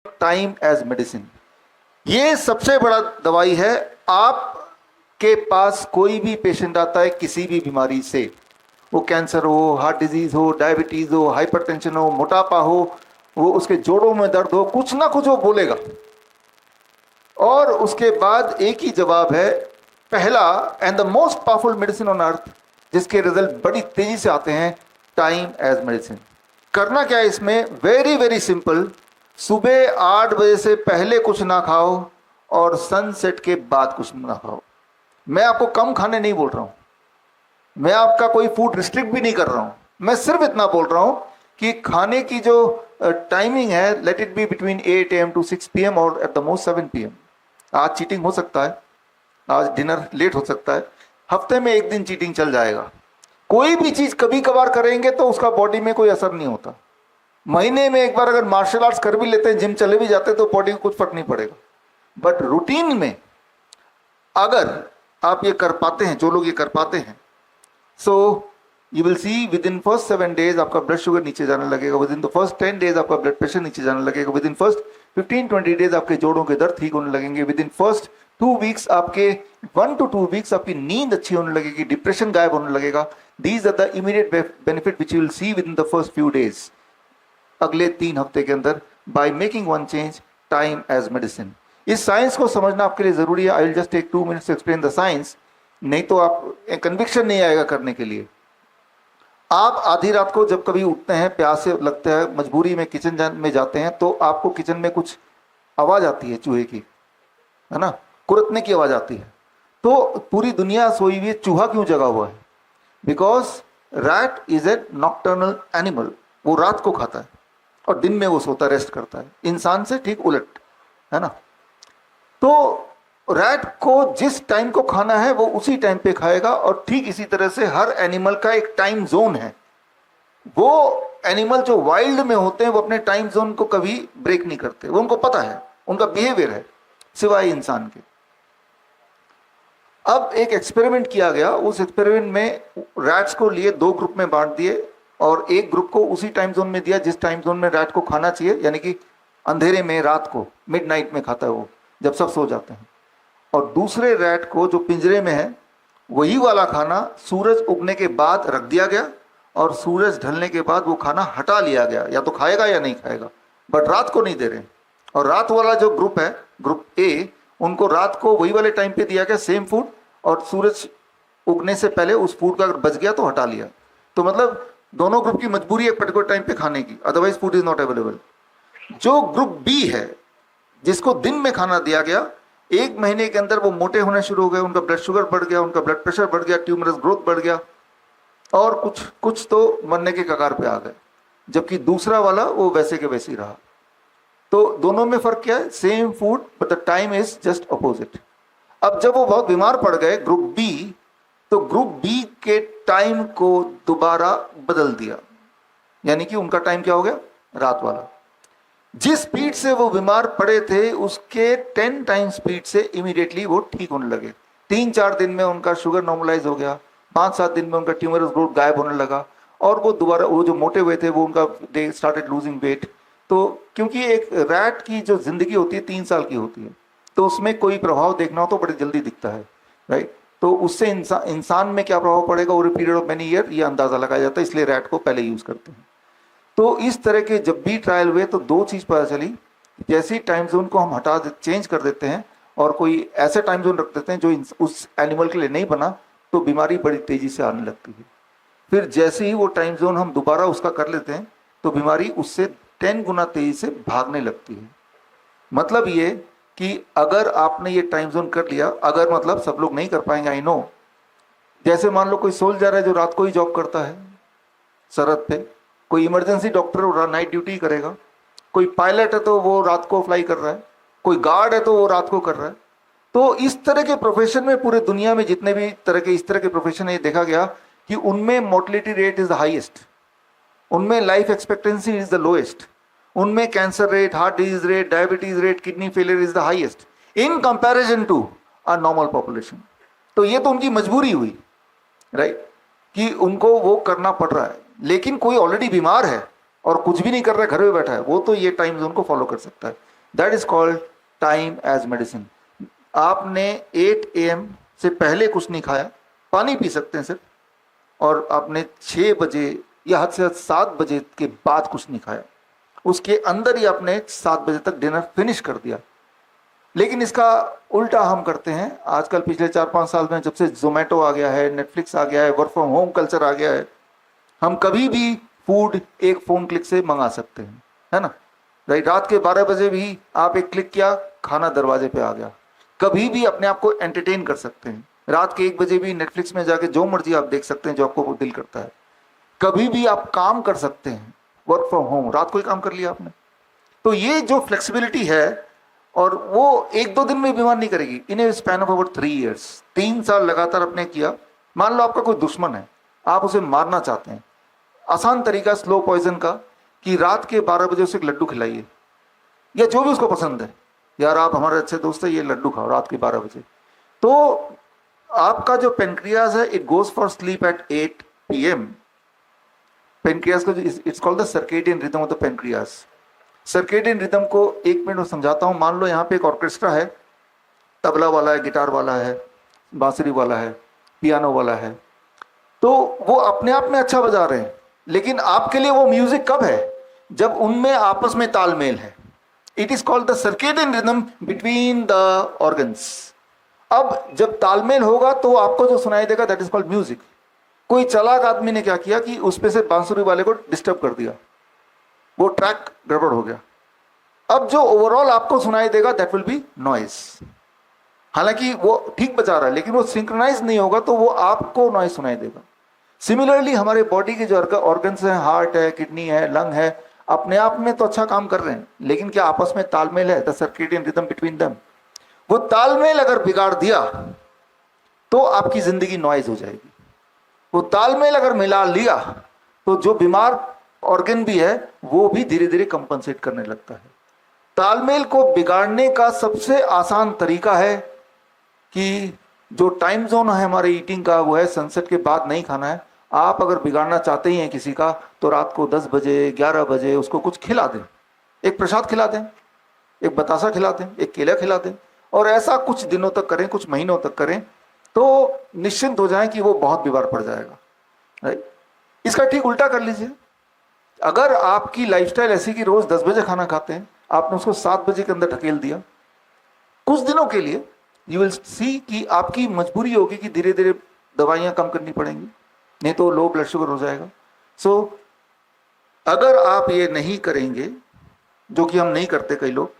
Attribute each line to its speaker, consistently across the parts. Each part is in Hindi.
Speaker 1: Time as medicine. ये सबसे बड़ा दवाई है। आपके पास कोई भी पेशेंट आता है किसी भी बीमारी से, वो कैंसर हो, हार्ट डिजीज हो, डायबिटीज हो, हाइपरटेंशन हो, मोटापा हो, वो उसके जोड़ों में दर्द हो, कुछ ना कुछ वो बोलेगा। और उसके बाद एक ही जवाब है, पहला and the most powerful medicine on earth, जिसके रिजल्ट बड़ी तेजी से आते हैं, टाइम एज मेडिसिन। करना क्या है इसमें? Very very simple. सुबह 8 बजे से पहले कुछ ना खाओ और सनसेट के बाद कुछ ना खाओ। मैं आपको कम खाने नहीं बोल रहा हूं, मैं आपका कोई फूड रिस्ट्रिक्ट भी नहीं कर रहा हूं। मैं सिर्फ इतना बोल रहा हूं कि खाने की जो टाइमिंग है, let it be between 8 AM to 6 PM और एट द मोस्ट 7 PM। आज चीटिंग हो सकता है, आज डिनर लेट हो सकता है, हफ्ते में एक दिन चीटिंग चल जाएगा। कोई भी चीज कभी कभार करेंगे तो उसका बॉडी में कोई असर नहीं होता। महीने में एक बार अगर मार्शल आर्ट्स कर भी लेते हैं, जिम चले भी जाते हैं, तो बॉडी को कुछ फर्क नहीं पड़ेगा। बट रूटीन में अगर आप ये कर पाते हैं, जो लोग ये कर पाते हैं, so you will see with in first 7 days आपका ब्लड शुगर नीचे जाने लगेगा, with in the first 10 days आपका ब्लड प्रेशर नीचे जाने लगेगा, विद इन फर्स्ट 15-20 days आपके जोड़ों के दर्द ठीक होने लगेंगे, विद इन फर्स्ट 2 weeks आपके 1 to 2 weeks आपकी नींद अच्छी होने लगेगी, डिप्रेशन गायब होने लगेगा। These are the immediate benefit which you will see within the first few days, अगले 3 हफ्ते के अंदर, by making one change, time as medicine. इस साइंस को समझना आपके लिए जरूरी है। I will just take 2 minutes to explain the science, नहीं तो आप कन्विक्शन नहीं आएगा करने के लिए। आप आधी रात को जब कभी उठते हैं, प्यास से लगता है, मजबूरी में किचन में जाते हैं, तो आपको किचन में कुछ आवाज आती है चूहे की, है ना, कुरतने की आवाज आती है। तो पूरी दुनिया सोई हुई है, चूहा क्यों जगा हुआ है? Because rat is a nocturnal animal, वो रात को खाता है और दिन में वो सोता रेस्ट करता है, इंसान से ठीक उलट, है ना। तो रैट को जिस टाइम को खाना है वो उसी टाइम पे खाएगा, और ठीक इसी तरह से हर एनिमल का एक टाइम जोन है। वो एनिमल जो वाइल्ड में होते हैं वो अपने टाइम जोन को कभी ब्रेक नहीं करते, वो उनको पता है, उनका बिहेवियर है, सिवाय इंसान के। अब एक एक्सपेरिमेंट किया गया, उस एक्सपेरिमेंट में रैट्स को लिए 2 ग्रुप में बांट दिए, और एक ग्रुप को उसी टाइम जोन में दिया जिस टाइम जोन में रैट को खाना चाहिए, यानी कि अंधेरे में, रात को, मिडनाइट में खाता है वो, जब सब सो जाते हैं। और दूसरे रैट को जो पिंजरे में है, वही वाला खाना सूरज उगने के बाद रख दिया गया, और सूरज ढलने के बाद वो खाना हटा लिया गया, या तो खाएगा या नहीं खाएगा, बट रात को नहीं दे रहे। और रात वाला जो ग्रुप है, ग्रुप ए, उनको रात को वही वाले टाइम पे दिया गया सेम फूड, और सूरज उगने से पहले उस फूड का अगर बच गया तो हटा लिया। तो मतलब दोनों ग्रुप की मजबूरी है एक पर्टिकुलर टाइम पे खाने की, otherwise food is not available. जो ग्रुप बी है, जिसको दिन में खाना दिया गया, 1 महीने के अंदर वो मोटे होने शुरू हो गए, उनका ब्लड शुगर बढ़ गया, उनका ब्लड प्रेशर बढ़ गया, ट्यूमरस ग्रोथ बढ़ गया, और कुछ तो मरने के कगार पे आ गए। जबकि दूसरा वाला वो वैसे के वैसे ही रहा। तो दोनों में फर्क क्या है? Same food but the time is just opposite. अब जब वो बहुत बीमार पड़ गए, ग्रुप बी, तो ग्रुप बी के टाइम को दोबारा बदल दिया, यानी कि उनका टाइम क्या हो गया? रात वाला। जिस स्पीड से वो बीमार पड़े थे उसके 10 टाइम्स स्पीड से इमीडिएटली वो ठीक होने लगे। 3-4 दिन में उनका शुगर नॉर्मलाइज हो गया, 5-7 दिन में उनका ट्यूमरस ग्रोथ गायब होने लगा, और वो दोबारा, वो जो मोटे हुए थे वो उनका दे स्टार्टेड लूजिंग वेट। तो क्योंकि एक रैट की जो जिंदगी होती है 3 साल की होती है, तो उसमें कोई प्रभाव देखना हो तो बड़ी जल्दी दिखता है, राइट। तो उससे इंसान में क्या प्रभाव पड़ेगा over period of many year, ये अंदाजा लगाया जाता है, इसलिए रैट को पहले यूज करते हैं। तो इस तरह के जब भी ट्रायल हुए तो 2 चीज पता चली, जैसे टाइम जोन को हम चेंज कर देते हैं और कोई ऐसे टाइम जोन रख देते हैं जो उस एनिमल के लिए नहीं बना, तो बीमारी बड़ी तेजी से आने लगती है। फिर जैसे ही वो टाइम जोन हम दोबारा उसका कर लेते हैं तो बीमारी उससे 10 गुना तेजी से भागने लगती है। मतलब ये कि अगर आपने ये टाइम जोन कर लिया, अगर मतलब सब लोग नहीं कर पाएंगे, आई नो। जैसे मान लो कोई सोल्जर है जो रात को ही जॉब करता है सरहद पे, कोई इमरजेंसी डॉक्टर वो नाइट ड्यूटी करेगा, कोई पायलट है तो वो रात को फ्लाई कर रहा है, कोई गार्ड है तो वो रात को कर रहा है। तो इस तरह के प्रोफेशन में पूरे दुनिया में जितने भी तरह के इस तरह के प्रोफेशन है, ये देखा गया कि उनमें mortality rate is the highest, उनमें life expectancy is the lowest, उनमें cancer rate, heart disease rate, diabetes rate, kidney failure is the highest in comparison to a normal population. तो ये तो उनकी मजबूरी हुई, राइट, कि उनको वो करना पड़ रहा है। लेकिन कोई ऑलरेडी बीमार है और कुछ भी नहीं कर रहा है, घर में बैठा है, वो तो ये टाइम जोन को फॉलो कर सकता है। That is called time as medicine. आपने 8 AM से पहले कुछ नहीं खाया, पानी पी सकते हैं सिर्फ, और आपने 6 बजे या हद से हद 7 बजे के बाद कुछ नहीं खाया, उसके अंदर ही आपने 7 बजे तक डिनर फिनिश कर दिया। लेकिन इसका उल्टा हम करते हैं आजकल। पिछले 4-5 साल में जब से जोमेटो आ गया है, नेटफ्लिक्स आ गया है, वर्क फ्रॉम होम कल्चर आ गया है, हम कभी भी फूड एक फोन क्लिक से मंगा सकते हैं, है ना। राइट, रात के 12 बजे भी आप एक क्लिक किया, खाना दरवाजे पे आ गया। कभी भी अपने आप को एंटरटेन कर सकते हैं। रात के 1 बजे भी नेटफ्लिक्स में जाके जो मर्जी आप देख सकते हैं जो आपको दिल करता है। कभी भी आप काम कर सकते हैं, वर्क फ्रॉम होम, रात को ही काम कर लिया आपने। तो ये जो फ्लेक्सिबिलिटी है, और वो 1-2 दिन में बीमार नहीं करेगी। इन ए स्पैन ऑफ अबाउट 3 years, 3 साल लगातार आपने किया। मान लो आपका कोई दुश्मन है, आप उसे मारना चाहते हैं, आसान तरीका स्लो पॉइजन का कि रात के 12 बजे उसे एक लड्डू खिलाइए, या जो भी उसको पसंद है। यार आप हमारे अच्छे दोस्त है, ये लड्डू खाओ रात के 12 बजे। तो आपका जो पेनक्रियाज है, it goes for sleep at 8 PM। Pancreas का it's called the circadian rhythm of the pancreas. Circadian rhythm को 1 मिनट में समझाता हूं। मान लो यहाँ पे एक ऑर्केस्ट्रा है, तबला वाला है, गिटार वाला है, बांसुरी वाला है, पियानो वाला है। तो वो अपने आप में अच्छा बजा रहे हैं, लेकिन आपके लिए वो म्यूजिक कब है? जब उनमें आपस में तालमेल है। It is called the circadian rhythm between the organs. अब जब तालमेल होगा तो आपको जो सुनाई देगा दैट इज कॉल्ड म्यूजिक। कोई चालाक आदमी ने क्या किया कि उस पे से बांसुरी वाले को डिस्टर्ब कर दिया, वो ट्रैक गड़बड़ हो गया। अब जो ओवरऑल आपको सुनाई देगा दैट विल बी नॉइज। हालांकि वो ठीक बजा रहा है, लेकिन वो सिंक्रोनाइज नहीं होगा तो वो आपको नॉइज सुनाई देगा। सिमिलरली हमारे बॉडी के जो ऑर्गन्स हैं, हार्ट है, किडनी है, लंग है, अपने आप में तो अच्छा काम कर रहे हैं, लेकिन क्या आपस में तालमेल है? The circadian rhythm between them. वो तालमेल अगर बिगाड़ दिया तो आपकी जिंदगी नॉइज हो जाएगी। वो तालमेल अगर मिला लिया तो जो बीमार ऑर्गन भी है वो भी धीरे धीरे कंपनसेट करने लगता है। तालमेल को बिगाड़ने का सबसे आसान तरीका है कि जो टाइम जोन है हमारे ईटिंग का, वो है सनसेट के बाद नहीं खाना है। आप अगर बिगाड़ना चाहते ही हैं किसी का, तो रात को 10 बजे 11 बजे उसको कुछ खिला दें। एक प्रसाद खिला दें, एक बतासा खिला दें, एक केला खिला दें, और ऐसा कुछ दिनों तक करें, कुछ महीनों तक करें, तो निश्चिंत हो जाएं कि वो बहुत बीमार पड़ जाएगा। राइट, इसका ठीक उल्टा कर लीजिए। अगर आपकी लाइफस्टाइल ऐसी कि रोज 10 बजे खाना खाते हैं, आपने उसको 7 बजे के अंदर ढकेल दिया कुछ दिनों के लिए, यू विल सी कि आपकी मजबूरी होगी कि धीरे धीरे दवाइयां कम करनी पड़ेंगी, नहीं तो लो ब्लड शुगर हो जाएगा। सो अगर आप ये नहीं करेंगे, जो कि हम नहीं करते कई लोग,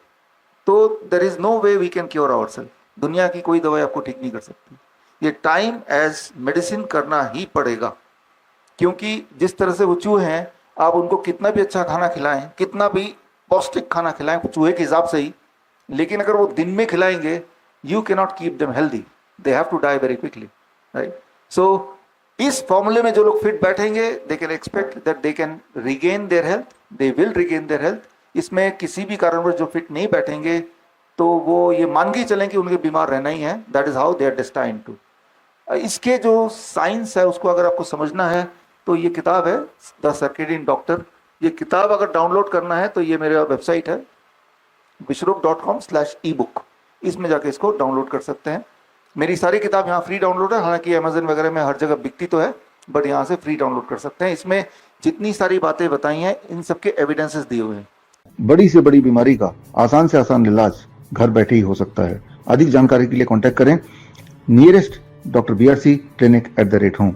Speaker 1: तो there is no way we can cure ourselves. दुनिया की कोई दवाई आपको ठीक नहीं कर सकती। ये टाइम एज मेडिसिन करना ही पड़ेगा, क्योंकि जिस तरह से वो चूहे हैं, आप उनको कितना भी अच्छा खाना खिलाएं, कितना भी पौष्टिक खाना खिलाएं चूहे के हिसाब से ही, लेकिन अगर वो दिन में खिलाएंगे, you can not keep them healthy, they have to die very quickly. Right, so इस फॉर्मूले में जो लोग फिट बैठेंगे, they can expect that they can regain their health, they will regain their health. इसमें किसी भी कारणवश जो फिट नहीं बैठेंगे, तो वो ये मान के चलें कि उनके बीमार रहना ही है। That is how they are destined to. इसके जो साइंस है उसको अगर आपको समझना है तो ये किताब है द सर्केडियन डॉक्टर। ये किताब अगर डाउनलोड करना है तो ये मेरा वेबसाइट है vishrup.com/ebook, इसमें जाके इसको डाउनलोड कर सकते हैं। मेरी सारी किताब यहाँ फ्री डाउनलोड है, हालांकि अमेजन वगैरह में हर जगह बिकती तो है, बट यहाँ से फ्री डाउनलोड कर सकते हैं। इसमें जितनी सारी बातें बताई हैं, इन सबके एविडेंसेस दिए हुए हैं।
Speaker 2: बड़ी से बड़ी बीमारी का आसान से आसान इलाज घर बैठे ही हो सकता है। अधिक जानकारी के लिए कांटेक्ट करें नियरेस्ट डॉक्टर BRC clinic@home।